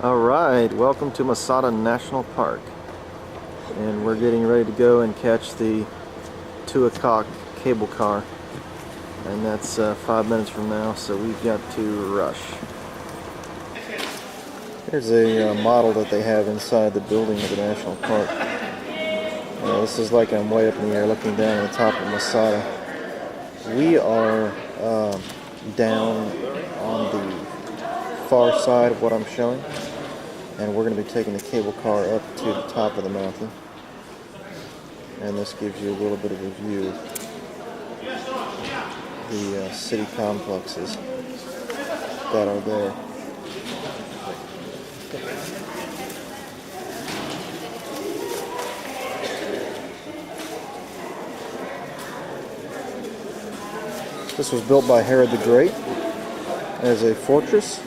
Alright, welcome to Masada National Park. And we're getting ready to go and catch the 2 o'clock cable car. And that's 5 minutes from now, so we've got to rush. Here's a model that they have inside the building of the national park. This is like I'm way up in the air looking down at the top of Masada. We are down on the far side of what I'm showing. And we're going to be taking the cable car up to the top of the mountain. And this gives you a little bit of a view of the city complexes that are there. This was built by Herod the Great as a fortress.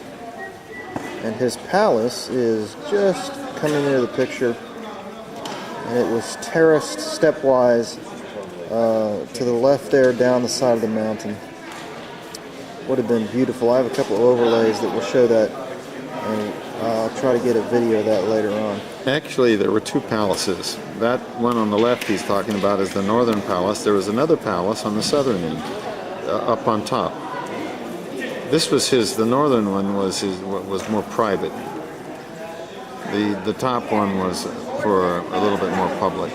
And his palace is just coming into the picture, and it was terraced stepwise to the left there down the side of the mountain. Would have been beautiful. I have a couple of overlays that will show that, and I'll try to get a video of that later on. Actually, there were 2 palaces. That one on the left he's talking about is the northern palace. There was another palace on the southern end, up on top. This was the northern one was more private. The top one was for a little bit more public.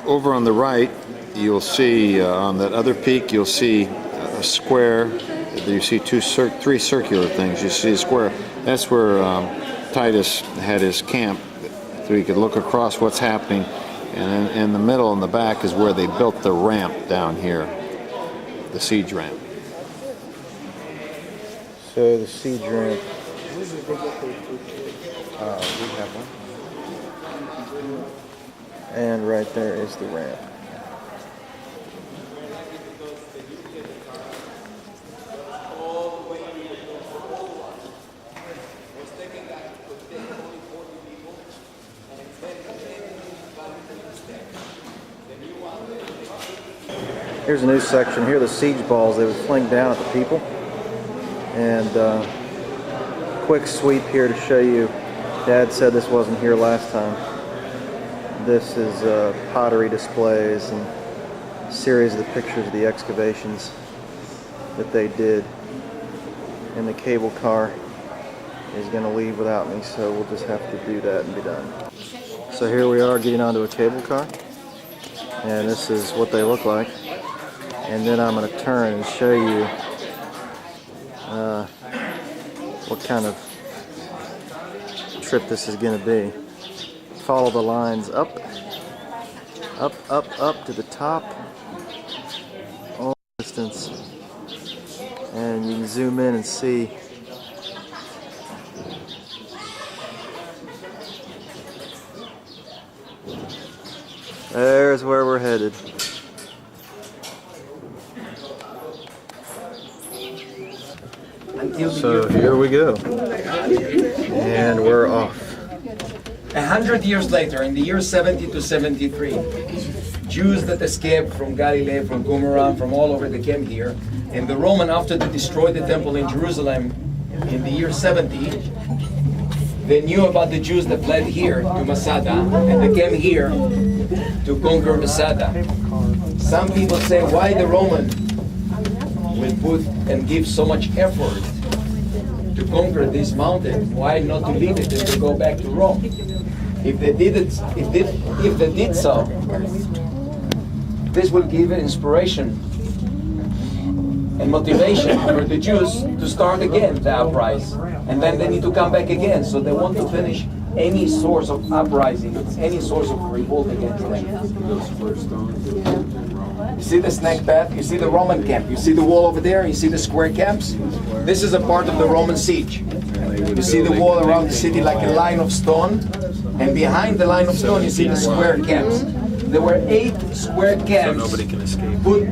Over on the right, you'll see, on that other peak, you'll see a square. You see 3 circular things. You see a square. That's where Titus had his camp, so he could look across what's happening. And in the middle and the back is where they built the ramp down here, the siege ramp. So the siege ramp, we have one. And right there is the ramp. Here's a new section. Here are the siege balls they would fling down at the people. And quick sweep here to show you. Dad said this wasn't here last time. This is pottery displays and a series of the pictures of the excavations that they did. And the cable car is going to leave without me, so we'll just have to do that and be done. So here we are getting onto a cable car. And this is what they look like. And then I'm going to turn and show you what kind of trip this is going to be. Follow the lines up to the top, all distance, and you can zoom in and see there's where we're headed. So here we go, and we're off. 100 years later, in the year 70 to 73, Jews that escaped from Galilee, from Qumran, from all over, they came here. And the Roman, after they destroyed the temple in Jerusalem in the year 70, they knew about the Jews that fled here to Masada, and they came here to conquer Masada. Some people say, why the Roman will put and give so much effort to conquer this mountain? Why not to leave it and to go back to Rome? If they did it, if they did so, this will give an inspiration and motivation for the Jews to start again the uprising, and then they need to come back again. So they want to finish any source of uprising, any source of revolt against them. You see the snake path, you see the Roman camp, you see the wall over there, you see the square camps. This is a part of the Roman siege. You see the wall around the city like a line of stone, and behind the line of stone you see the square camps. There were 8 square camps So nobody can escape. put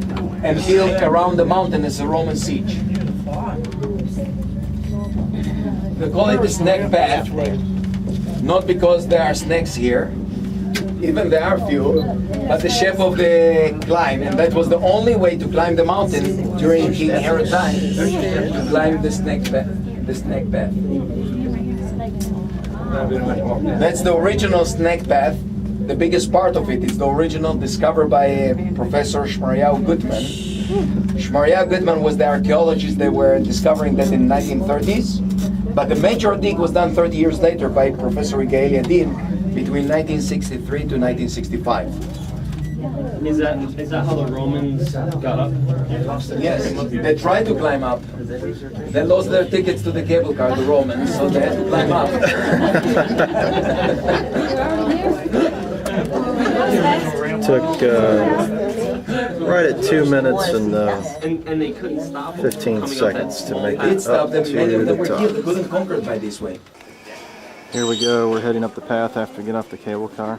and built around the mountain as a Roman siege. They call it the snake path, not because there are snakes here, Even there are few, but the shape of the climb, and that was the only way to climb the mountain during King Herod time, to climb the snake path. That's the original snake path. The biggest part of it is the original discovered by Professor Shmariah Gutman. Shmariah Gutman was the archaeologist that were discovering that in 1930s, but the major dig was done 30 years later by Professor Yigael Yadin between 1963 to 1965. Is that how the Romans got up? Yes, they tried to climb up. They lost their tickets to the cable car, the Romans, so they had to climb up. Took right at 2 minutes and And they couldn't stop them 15 coming up seconds to make It it up stopped them. Many to of them the were killed. They top. couldn't conquer it by this way. Here we go. We're heading up the path after we get off the cable car.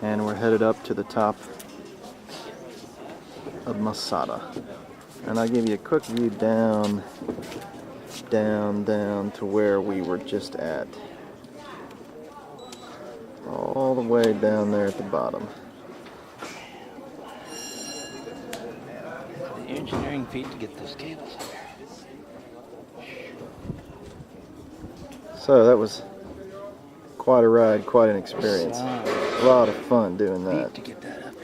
And we're headed up to the top of Masada. And I'll give you a quick view down to where we were just at. All the way down there at the bottom. The engineering feat to get those cables up here. So that was quite a ride, quite an experience. A lot of fun doing that. To get that up.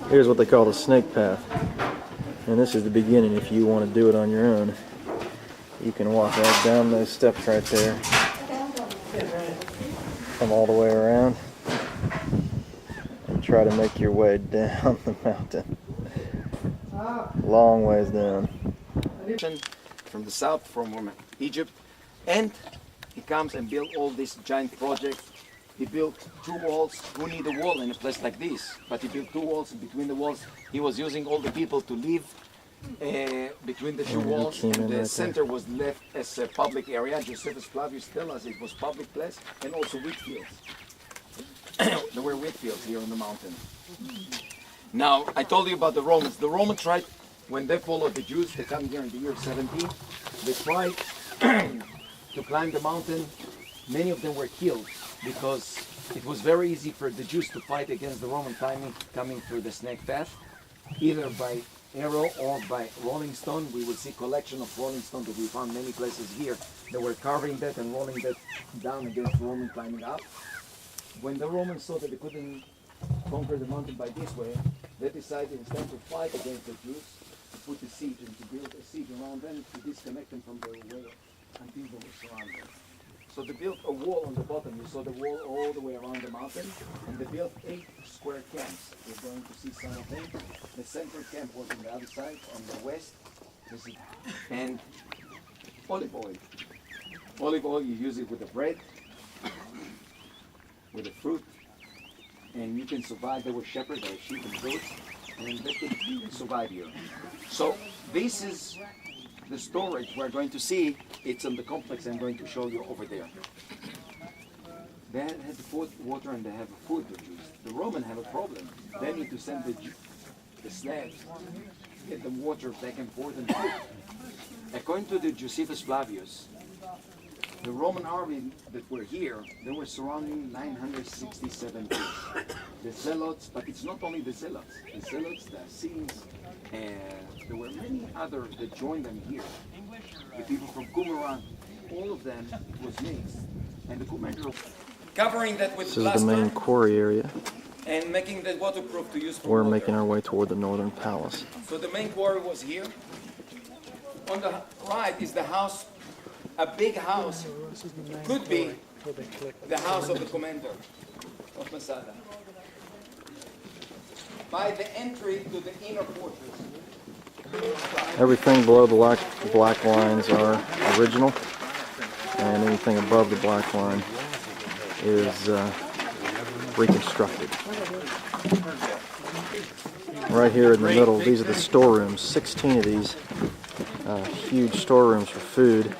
Here's what they call the snake path. And this is the beginning if you want to do it on your own. You can walk right down those steps right there. Come all the way around. And try to make your way down the mountain. Long ways down. From the south, from Egypt, and he comes and built all these giant projects. He built 2 walls. Who need a wall in a place like this? But he built 2 walls, and between the walls, he was using all the people to live between the 2 walls. And the center was left as a public area. Josephus Flavius tells us it was public place, and also wheat fields. There were wheat fields here on the mountain. Now, I told you about the Romans. The Romans tried, when they followed the Jews, they come here in the year 70, they tried to climb the mountain. Many of them were killed because it was very easy for the Jews to fight against the Roman coming through the snake path, either by arrow or by rolling stone. We will see collection of rolling stone that we found many places here. They were carving that and rolling that down against the Roman climbing up. When the Romans saw that they couldn't conquer the mountain by this way, they decided instead to fight against the Jews, to put a siege and to build a siege around them to disconnect them from their way until they were surrounded. So they built a wall on the bottom. You saw the wall all the way around the mountain, and they built 8 square camps. You're going to see some of them. The center camp was on the other side, on the west. And olive oil. Olive oil, you use it with the bread, with the fruit, and you can survive. There were shepherds, there were sheep and goats, and they could survive here. So this is the storage we're going to see. It's on the complex I'm going to show you over there. They had food, water, and they have food to use. The Romans have a problem. They need to send the slaves, get them water back and forth and food. According to the Josephus Flavius, the Roman army that were here, they were surrounding 967 people. The zealots, but it's not only the zealots, the Essenes, there were many others that joined them here. The people from Qumran, all of them, it was mixed. And the commander covering that with This is the main quarry area. and making that waterproof to use for We're water. making our way toward the northern palace. So the main quarry was here. On the right is the house, a big house. Could be the house of the commander of Masada. By the entry to the inner fortress. Everything below the black lines are original, and anything above the black line is reconstructed. Right here in the middle, these are the storerooms. 16 of these huge storerooms for food.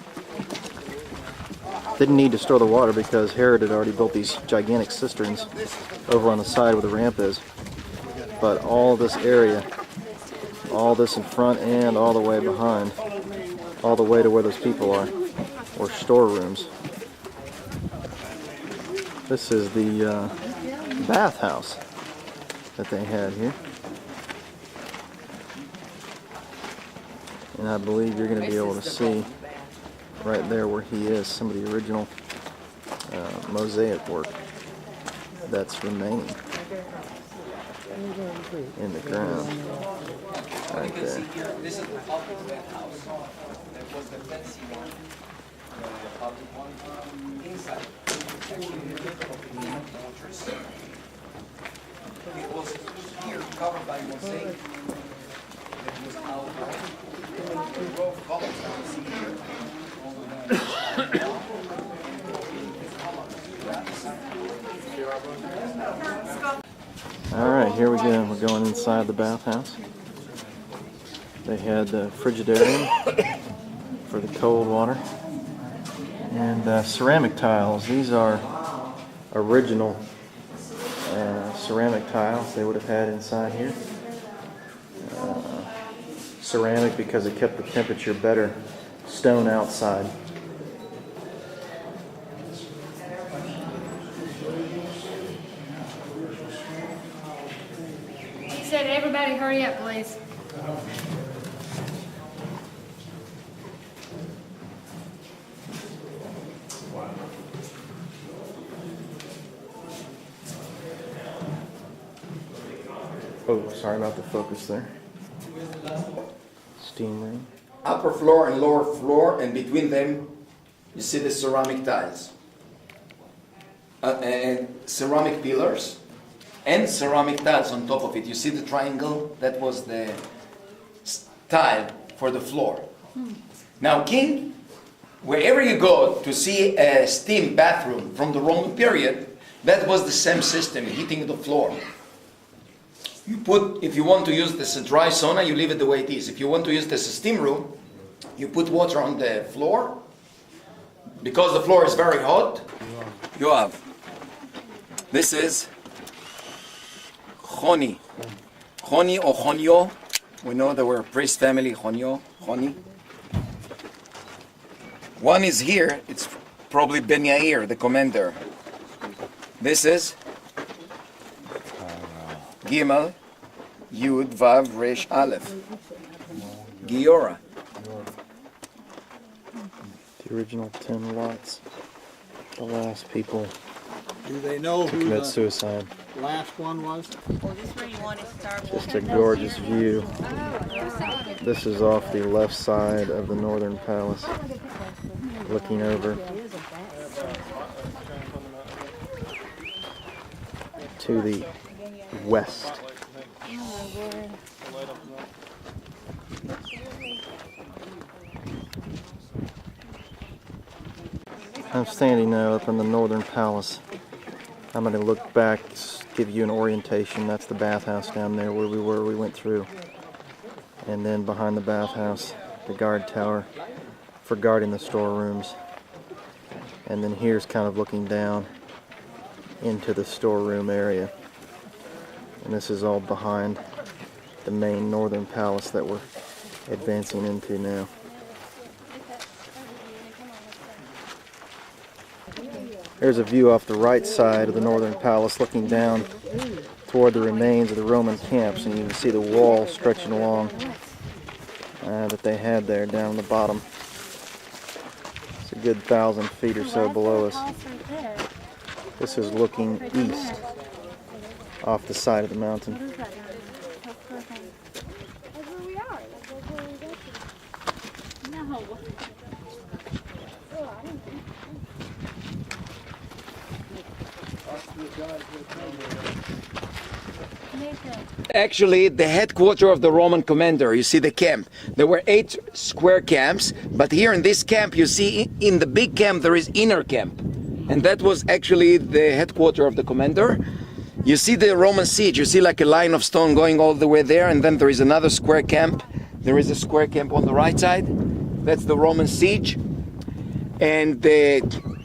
Didn't need to store the water because Herod had already built these gigantic cisterns over on the side where the ramp is. But all this area, all this in front and all the way behind, all the way to where those people are, were storerooms. This is the bathhouse that they had here. And I believe you're going to be able to see right there where he is some of the original mosaic work that's remaining in the ground right there. This is the public bathhouse. That was the fancy one, the public one. Inside, actually, the waters. It was here covered by mosaic. That was outlined. The row of columns that you see here. All right, here we go. We're going inside the bathhouse. They had the frigidarium for the cold water and ceramic tiles. These are original ceramic tiles they would have had inside here. Ceramic because it kept the temperature better. Stone outside. Said everybody hurry up, please. Oh, sorry about the focus there. Steam room. Upper floor and lower floor, and between them you see the ceramic tiles. And ceramic pillars and ceramic tiles on top of it. You see the triangle? That was the tile for the floor. Now, King, wherever you go to see a steam bathroom from the Roman period, that was the same system, heating the floor. You put, if you want to use this dry sauna, you leave it the way it is. If you want to use this steam room, you put water on the floor. Because the floor is very hot, you have. This is Choni. Choni or Chonio. We know there were a priest family, Chonio, Choni. One is here, it's probably Ben Yair, the commander. This is Gimel, Yud, Vav, Resh, Aleph. Giora. The original 10 lots. The last people Do they know to who commit the suicide. last one was? Just a gorgeous view. This is off the left side of the northern palace, looking over to the west. I'm standing now up in the northern palace. I'm going to look back, give you an orientation. That's the bathhouse down there where we were. We went through. And then behind the bathhouse, the guard tower for guarding the storerooms. And then here's kind of looking down into the storeroom area. And this is all behind the main northern palace that we're advancing into now. There's a view off the right side of the northern palace looking down toward the remains of the Roman camps, and you can see the wall stretching along that they had there down the bottom. It's a good 1,000 feet or so below us. This is looking east off the side of the mountain. Actually, the headquarters of the Roman commander, you see the camp. There were 8 square camps, but here in this camp, you see in the big camp there is inner camp. And that was actually the headquarters of the commander. You see the Roman siege, you see like a line of stone going all the way there, and then there is another square camp. There is a square camp on the right side. That's the Roman siege. And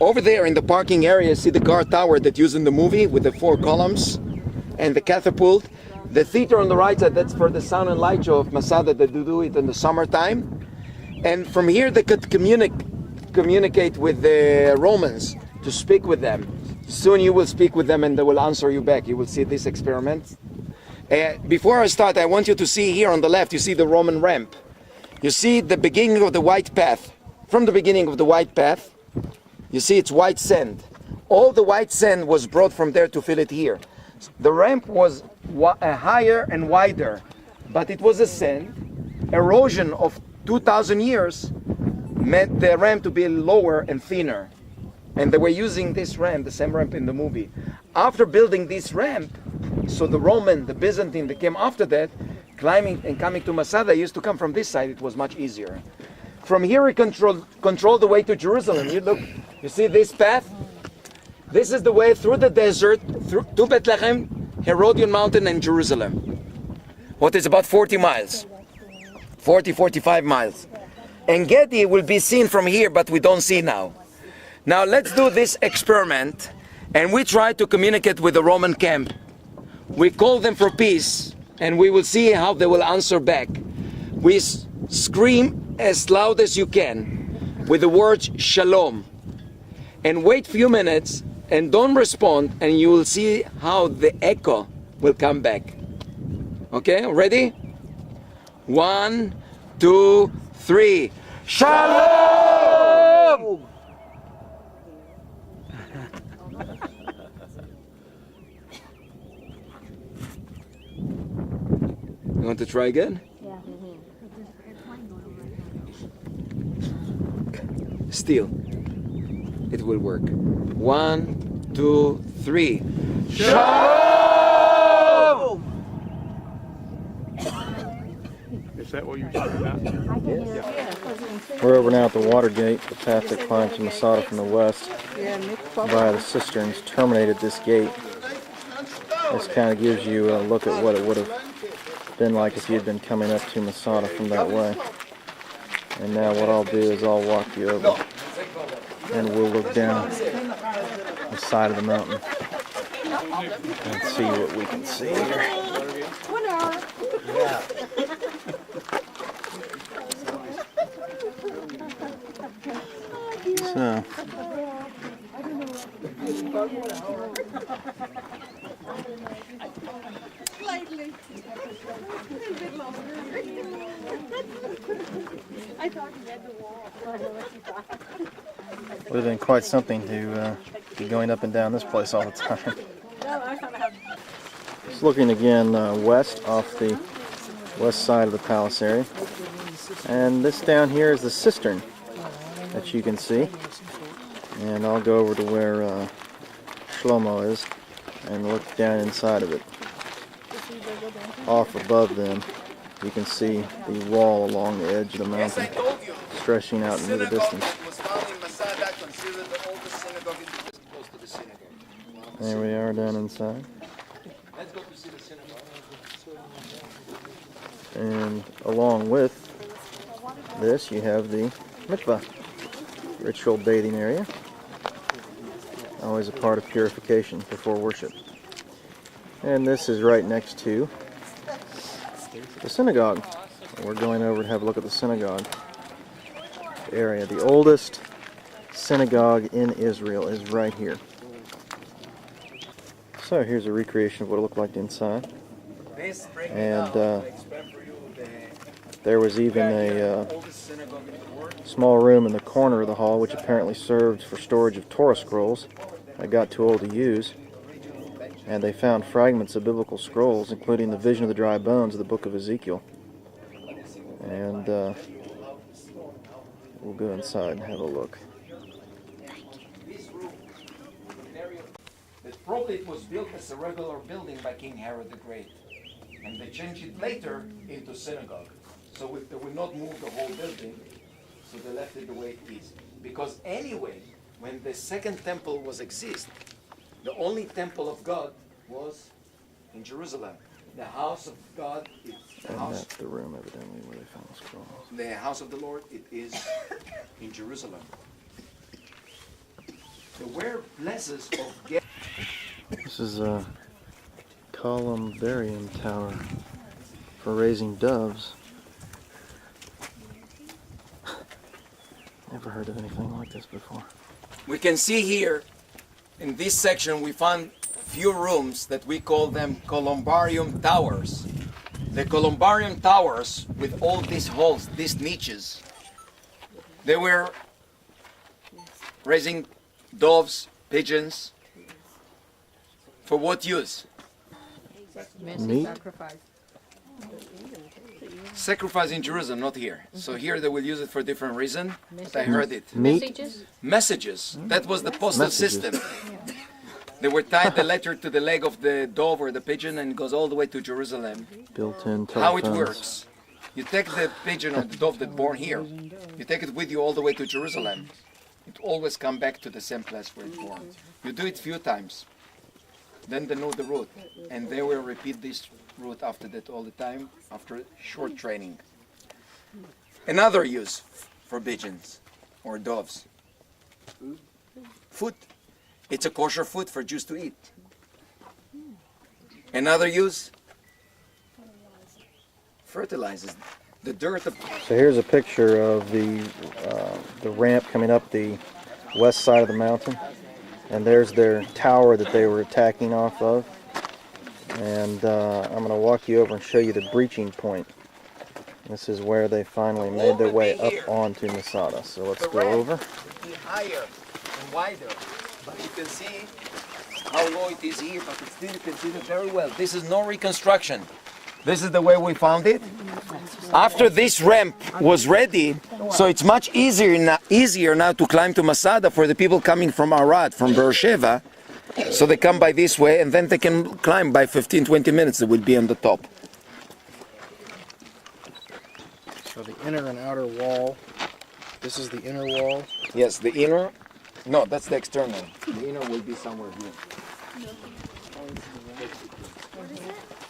over there in the parking area, see the guard tower that used in the movie with the 4 columns and the catapult. The theater on the right side, that's for the sound and light show of Masada that do it in the summertime. And from here they could communicate with the Romans to speak with them. Soon you will speak with them and they will answer you back. You will see this experiment. Before I start, I want you to see here on the left, you see the Roman ramp. You see the beginning of the white path. From the beginning of the white path, you see it's white sand. All the white sand was brought from there to fill it here. The ramp was higher and wider, but it was a sand. Erosion of 2,000 years made the ramp to be lower and thinner. And they were using this ramp, the same ramp in the movie. After building this ramp, so the Roman, the Byzantine that came after that, climbing and coming to Masada used to come from this side. It was much easier. From here, we control the way to Jerusalem. You look, you see this path? This is the way through the desert, through to Bethlehem, Herodian Mountain, and Jerusalem. What is about 40 miles, 45 miles. And Gedi will be seen from here, but we don't see now. Now let's do this experiment, and we try to communicate with the Roman camp. We call them for peace, and we will see how they will answer back. We scream as loud as you can with the word shalom, and wait few minutes and don't respond, and you will see how the echo will come back. Okay, ready? 1, 2, 3. Shalom! You want to try again? Yeah. Still, it will work. 1, 2, 3. Shalom! Is that what you were talking about? We're over now at the water gate, the path that climbs to Masada from the west via the cisterns terminated this gate. This kind of gives you a look at what it would have been like if you had been coming up to Masada from that way. And now what I'll do is I'll walk you over and we'll look down the side of the mountain and see what we can see here. So, would have been quite something to be going up and down this place all the time. Just looking again west off the west side of the palace area. And this down here is the cistern that you can see. And I'll go over to where Shlomo is and look down inside of it. Off above them, you can see the wall along the edge of the mountain stretching out into the distance. There we are down inside. And along with this, you have the mikvah, ritual bathing area. Always a part of purification before worship. And this is right next to the synagogue. We're going over to have a look at the synagogue area. The oldest synagogue in Israel is right here. So here's a recreation of what it looked like inside. And there was even a small room in the corner of the hall which apparently served for storage of Torah scrolls that got too old to use. And they found fragments of biblical scrolls, including the vision of the dry bones of the book of Ezekiel. And we'll go inside and have a look. Probably it was built as a regular building by King Herod the Great. And they changed it later into synagogue. So they will not move the whole building, so they left it the way it is. Because anyway, when the second temple was exist, the only temple of God was in Jerusalem. The house of God is And that's the room evidently where they found the scrolls. the house of the Lord, it is in Jerusalem. There were places of This is a columbarium tower for raising doves. Never heard of anything like this before. We can see here In this section, we found few rooms that we call them columbarium towers. The columbarium towers, with all these holes, these niches, they were raising doves, pigeons. For what use? Meat? Sacrifice in Jerusalem, not here. So here they will use it for a different reason, but I heard it. Meat? Messages. That was the postal Messages. system. They were tied the letter to the leg of the dove or the pigeon and it goes all the way to Jerusalem. Built-in How it telephones. works. You take the pigeon or the dove that's born here, you take it with you all the way to Jerusalem. It always come back to the same place where it's born. You do it few times. Then they know the route. And they will repeat this route after that all the time, after short training. Another use for pigeons or doves. Food. It's a kosher food for Jews to eat. Another use? Fertilizes the dirt of. So here's a picture of the ramp coming up the west side of the mountain. And there's their tower that they were attacking off of. And I'm going to walk you over and show you the breaching point. This is where they finally made their way up onto Masada. So let's go over. Be higher and wider. But you can see how low it is here, but still you can see it very well. This is no reconstruction. This is the way we found it. After this ramp was ready, so it's much easier now to climb to Masada for the people coming from Arad, from Beersheba. So they come by this way and then they can climb by 15-20 minutes. They would be on the top. So the inner and outer wall, this is the inner wall. Yes, the inner. No, that's the external. The inner will be somewhere here.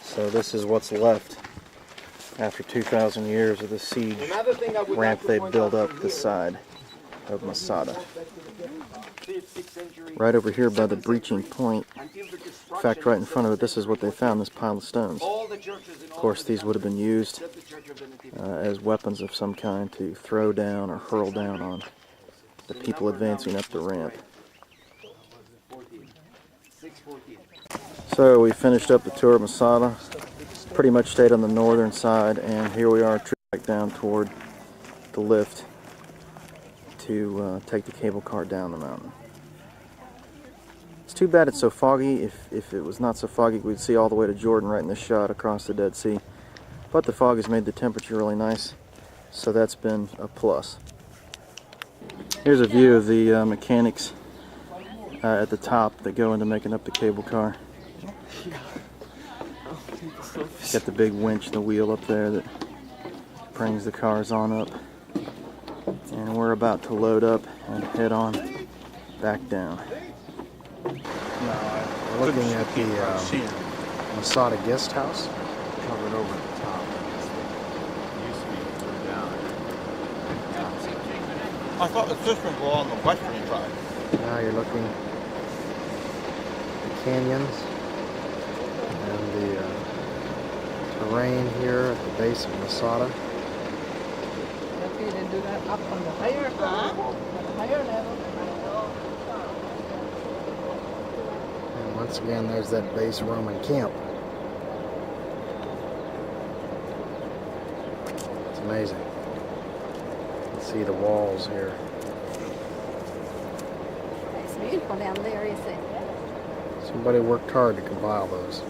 So this is what's left after 2,000 years of the siege ramp they built up the side of Masada. Right over here by the breaching point, in fact right in front of it, this is what they found, this pile of stones. Of course these would have been used as weapons of some kind to throw down or hurl down on the people advancing up the ramp. So we finished up the tour of Masada, pretty much stayed on the northern side, and here we are back down toward the lift to take the cable car down the mountain. It's too bad it's so foggy. If it was not so foggy, we'd see all the way to Jordan right in this shot across the Dead Sea. But the fog has made the temperature really nice, so that's been a plus. Here's a view of the mechanics at the top that go into making up the cable car. Got the big winch, the wheel up there that brings the cars on up. And we're about to load up and head on back down. We're looking at the Masada guest house. Covered over the top. Used to be down. I thought the systems were on the western side. Now you're looking at the canyons and the terrain here at the base of Masada. Okay, they do that up on the higher level. And once again, there's that base Roman camp. It's amazing. You can see the walls here. It's beautiful down there, isn't it? Somebody worked hard to compile those.